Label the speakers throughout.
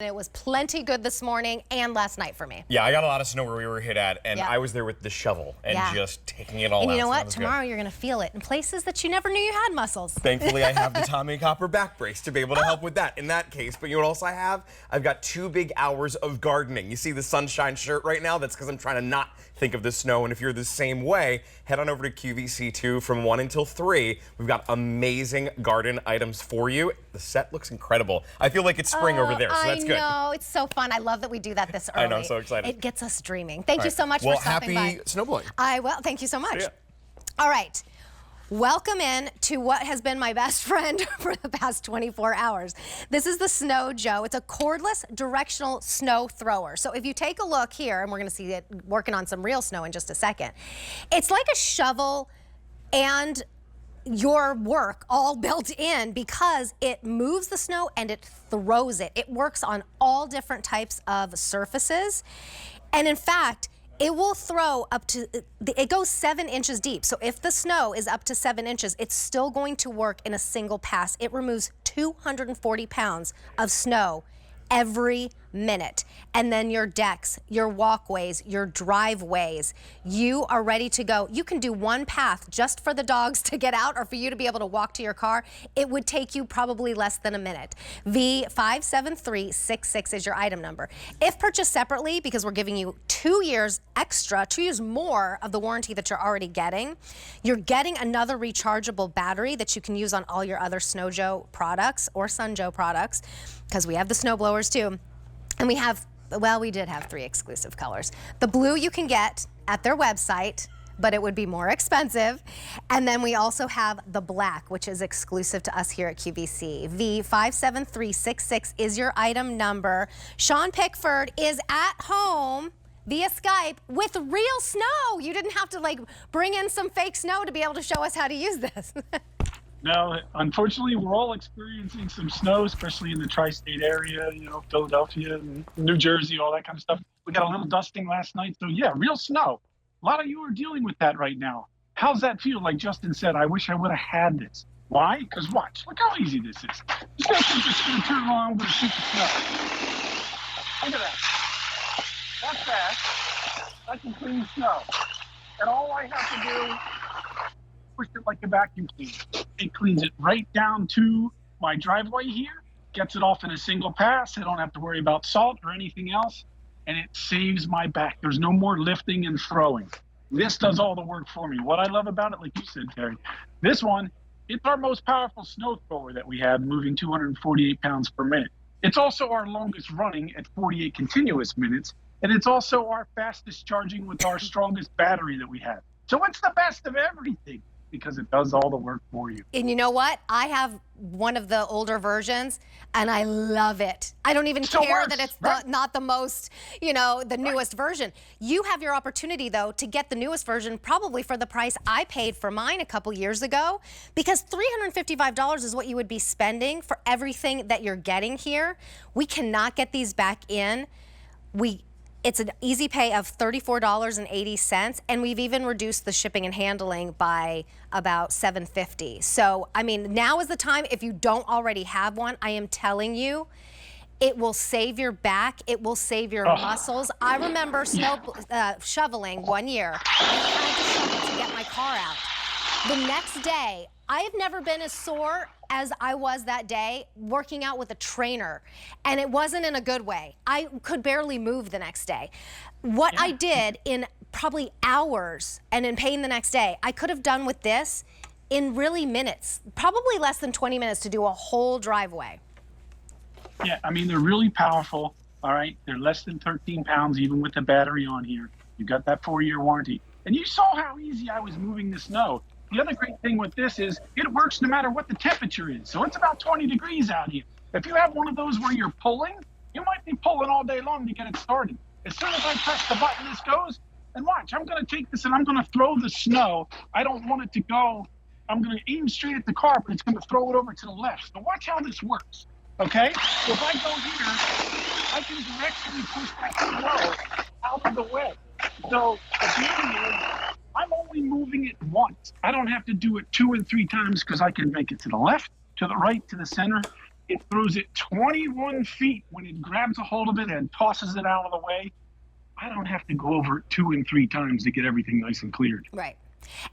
Speaker 1: It was plenty good this morning and last night for me.
Speaker 2: Yeah, I got a lot of snow where we were hit at, and
Speaker 1: Yeah.
Speaker 2: I was there with the shovel and just taking it all out.
Speaker 1: And you know
Speaker 2: so
Speaker 1: what?
Speaker 2: that was
Speaker 1: Tomorrow
Speaker 2: good.
Speaker 1: you're going to feel it in places that you never knew you had muscles.
Speaker 2: Thankfully, I have the Tommy Copper back brace to be able to help with that in that case. But you know what else I have? I've got 2 big hours of gardening. You see the sunshine shirt right now? That's because I'm trying to not think of the snow. And if you're the same way, head on over to QVC 2 from 1 until 3. We've got amazing garden items for you. The set looks incredible. I feel like it's spring over there, so that's good.
Speaker 1: I know. It's so fun. I love that we do that this early.
Speaker 2: I know, I'm so excited.
Speaker 1: It gets us dreaming. Thank you so much for stopping by.
Speaker 2: Well, happy snowballing.
Speaker 1: I will. Thank you so much.
Speaker 2: Yeah.
Speaker 1: All right. Welcome in to what has been my best friend for the past 24 hours. This is the Snow Joe. It's a cordless directional snow thrower. So if you take a look here, and we're going to see it working on some real snow in just a second, it's like a shovel and your work all built in because it moves the snow and it throws it. It works on all different types of surfaces. And in fact, it will throw up to, it goes 7 inches deep. So if the snow is up to 7 inches, it's still going to work in a single pass. It removes 240 pounds of snow every minute. And then your decks, your walkways, your driveways, you are ready to go. You can do one path just for the dogs to get out or for you to be able to walk to your car. It would take you probably less than a minute. V57366 is your item number. If purchased separately, because we're giving you 2 years extra, 2 years more of the warranty that you're already getting, you're getting another rechargeable battery that you can use on all your other Snow Joe products or Sun Joe products, because we have the snow blowers too. And we have, well, we did have 3 exclusive colors. The blue you can get at their website, but it would be more expensive. And then we also have the black, which is exclusive to us here at QVC. V57366 is your item number. Sean Pickford is at home via Skype with real snow. You didn't have to like bring in some fake snow to be able to show us how to use this.
Speaker 3: No, unfortunately, we're all experiencing some snow, especially in the tri-state area, you know, Philadelphia and New Jersey, all that kind of stuff. We got a little dusting last night. So, yeah, real snow. A lot of you are dealing with that right now. How's that feel? Like Justin said, I wish I would have had this. Why? Because watch, look how easy this is. Just going to turn around, I'm going to shoot the snow. Look at that. That's fast. I can clean snow. And all I have to do, push it like a vacuum cleaner. It cleans it right down to my driveway here, gets it off in a single pass. I don't have to worry about salt or anything else, and it saves my back. There's no more lifting and throwing. This does all the work for me. What I love about it, like you said, Terry, this one, it's our most powerful snow thrower that we have, moving 248 pounds per minute. It's also our longest running at 48 continuous minutes, and it's also our fastest charging with our strongest battery that we have. So it's the best of everything, because it does all the work for you.
Speaker 1: And you know what? I have one of the older versions, and I love it. I don't even care that it's not the most, you know, the newest version. You have your opportunity, though, to get the newest version probably for the price I paid for mine a couple years ago, because $355 is what you would be spending for everything that you're getting here. We cannot get these back in. It's an easy pay of $34.80, and we've even reduced the shipping and handling by about $7.50. So, I mean, now is the time. If you don't already have one, I am telling you, it will save your back. It will save your muscles. I remember shoveling one year. I had to shovel to get my car out. The next day, I have never been as sore as I was that day working out with a trainer, and it wasn't in a good way. I could barely move the next day. What I did in probably hours and in pain the next day, I could have done with this in really minutes, probably less than 20 minutes to do a whole driveway.
Speaker 3: Yeah, I mean, they're really powerful, all right? They're less than 13 pounds, even with the battery on here. You got that 4-year warranty. And you saw how easy I was moving the snow. The other great thing with this is it works no matter what the temperature is. So it's about 20 degrees out here. If you have one of those where you're pulling, you might be pulling all day long to get it started. As soon as I press the button, this goes. And watch, I'm going to take this and I'm going to throw the snow. I don't want it to go. I'm going to aim straight at the car, but it's going to throw it over to the left. So watch how this works. Okay? So if I go here, I can directly push that snow out of the way. So the beauty is, I'm only moving it once. I don't have to do it 2 and 3 times because I can make it to the left, to the right, to the center. it throws it 21 feet when it grabs a hold of it and tosses it out of the way. I don't have to go over it 2 and 3 times to get everything nice and cleared.
Speaker 1: Right.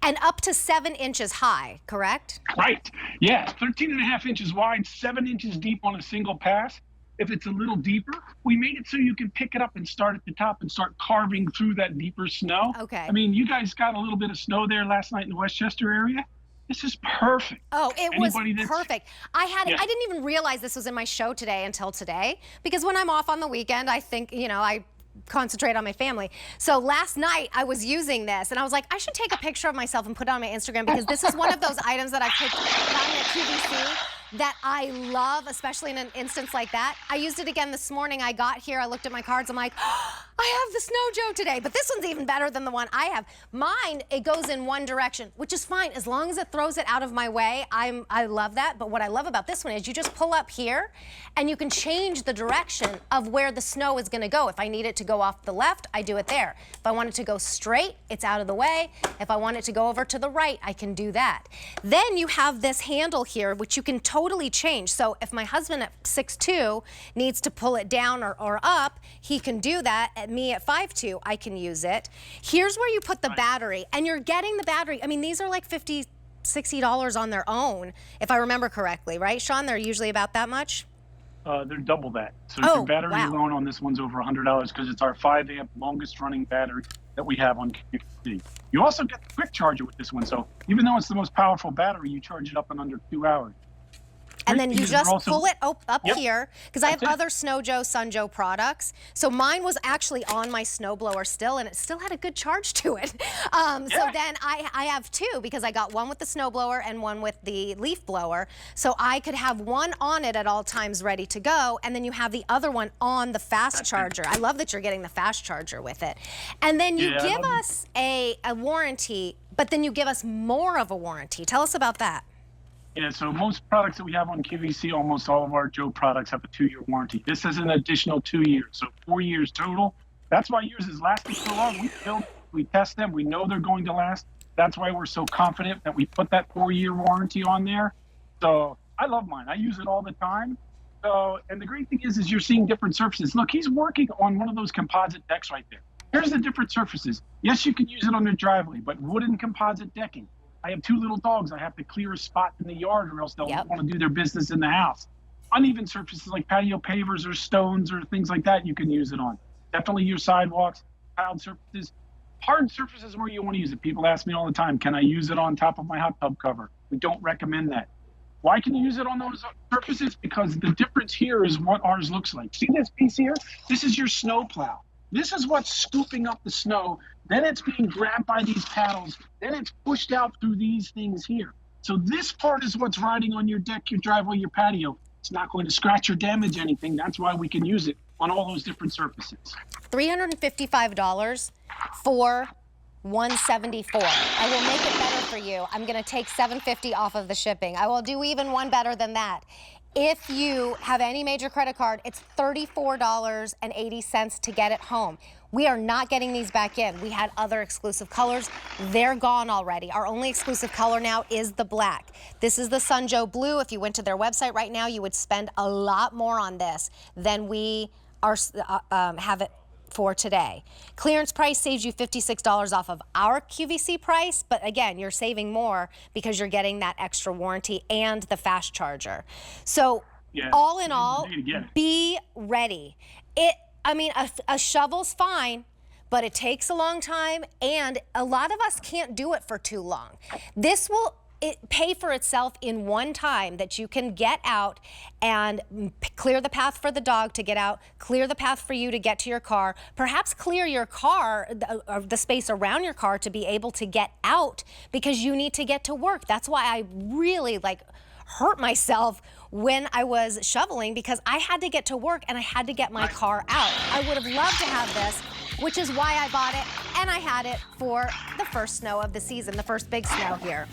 Speaker 1: And up to 7 inches high, correct?
Speaker 3: Right. Yeah, 13.5 inches wide, 7 inches deep on a single pass. If it's a little deeper, we made it so you can pick it up and start at the top and start carving through that deeper snow.
Speaker 1: Okay.
Speaker 3: I mean, you guys got a little bit of snow there last night in the Westchester area. This is perfect.
Speaker 1: Oh, it was
Speaker 3: Anybody
Speaker 1: perfect. I didn't even realize this was in my show today until today, because when I'm off on the weekend, I think, you know, I concentrate on my family. So last night I was using this and I was like, I should take a picture of myself and put it on my Instagram, because this is one of those items that I put down at QVC that I love, especially in an instance like that. I used it again this morning. I got here, I looked at my cards, I'm like, oh, I have the Snow Joe today, but this one's even better than the one I have. Mine, it goes in one direction, which is fine as long as it throws it out of my way. I love that, but what I love about this one is you just pull up here and you can change the direction of where the snow is gonna go. If I need it to go off the left, I do it there. If I want it to go straight, it's out of the way. If I want it to go over to the right, I can do that. Then you have this handle here, which you can totally change. So if my husband at 6'2" needs to pull it down or up, he can do that. At me at 5'2", I can use it. Here's where you put the battery, and you're getting the battery. I mean, these are like $50, $60 on their own, if I remember correctly, right, Sean? They're usually about that much?
Speaker 3: They're double that. So
Speaker 1: Oh,
Speaker 3: your battery
Speaker 1: wow.
Speaker 3: alone on this one's over $100 because it's our 5-amp longest running battery that we have on QVC. You also get the quick charger with this one. So even though it's the most powerful battery, you charge it up in under 2 hours.
Speaker 1: And then you
Speaker 3: These are
Speaker 1: just
Speaker 3: also-
Speaker 1: pull it up
Speaker 3: Yep.
Speaker 1: here, because I have
Speaker 3: That's it.
Speaker 1: other Snow Joe, Sun Joe products. So mine was actually on my snowblower still, and it still had a good charge to it. So then I have two, because I got one with the snowblower and one with the leaf blower. So I could have one on it at all times ready to go, and then you have the other one on the fast charger. I love that you're getting the fast charger with it. And then you
Speaker 3: Yeah, I
Speaker 1: give
Speaker 3: love
Speaker 1: us a warranty, but then you give us more of a warranty. Tell us about that.
Speaker 3: Yeah, so most products that we have on QVC, almost all of our Joe products have a 2-year warranty. This is an additional 2 years, so 4 years total. That's why yours is lasting so long. We build, we test them, we know they're going to last. That's why we're so confident that we put that 4-year warranty on there. So I love mine. I use it all the time. So, and the great thing is you're seeing different surfaces. Look, he's working on one of those composite decks right there. Here's the different surfaces. Yes, you can use it on the driveway, but wooden composite decking. I have 2 little dogs. I have to clear a spot in the yard or else they'll want to do their business in the house. Uneven surfaces like patio pavers or stones or things like that, you can use it on. Definitely your sidewalks, tiled surfaces. Hard surfaces where you want to use it. People ask me all the time, can I use it on top of my hot tub cover? We don't recommend that. Why can you use it on those surfaces? Because the difference here is what ours looks like. See this piece here? This is your snow plow. This is what's scooping up the snow. Then it's being grabbed by these paddles. Then it's pushed out through these things here. So this part is what's riding on your deck, your driveway, your patio. It's not going to scratch or damage anything. That's why we can use it on all those different surfaces.
Speaker 1: $355 for $174. I will make it better for you. I'm going to take $750 off of the shipping. I will do even one better than that. If you have any major credit card, it's $34.80 to get it home. We are not getting these back in. We had other exclusive colors. They're gone already. Our only exclusive color now is the black. This is the Sun Joe Blue. If you went to their website right now, you would spend a lot more on this than we are have it for today. Clearance price saves you $56 off of our QVC price, but again, you're saving more because you're getting that extra warranty and the fast charger. So all in all, be ready. I mean, a shovel's fine, but it takes a long time, and a lot of us can't do it for too long. This will pay for itself in one time, that you can get out and clear the path for the dog to get out, clear the path for you to get to your car, perhaps clear your car, the space around your car to be able to get out because you need to get to work. That's why I really hurt myself when I was shoveling, because I had to get to work and I had to get my car out. I would have loved to have this, which is why I bought it, and I had it for the first snow of the season, the first big snow here.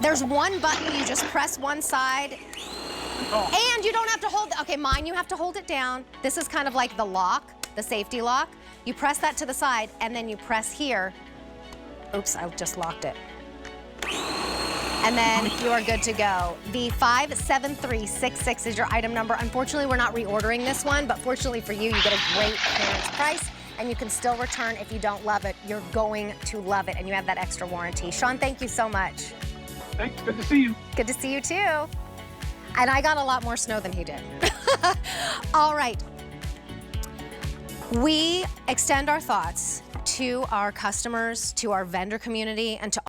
Speaker 1: There's one button, you just press one side, and you don't have to hold, okay, mine you have to hold it down. This is kind of like the lock, the safety lock. You press that to the side, and then you press here. Oops, I just locked it. and then you are good to go. The 57366 is your item number. Unfortunately, we're not reordering this one, but fortunately for you, you get a great clearance price, and you can still return if you don't love it. You're going to love it, and you have that extra warranty. Sean, thank you so much.
Speaker 3: Thanks. Good to see you.
Speaker 1: Good to see you too. And I got a lot more snow than he did. All right. We extend our thoughts to our customers, to our vendor community, and to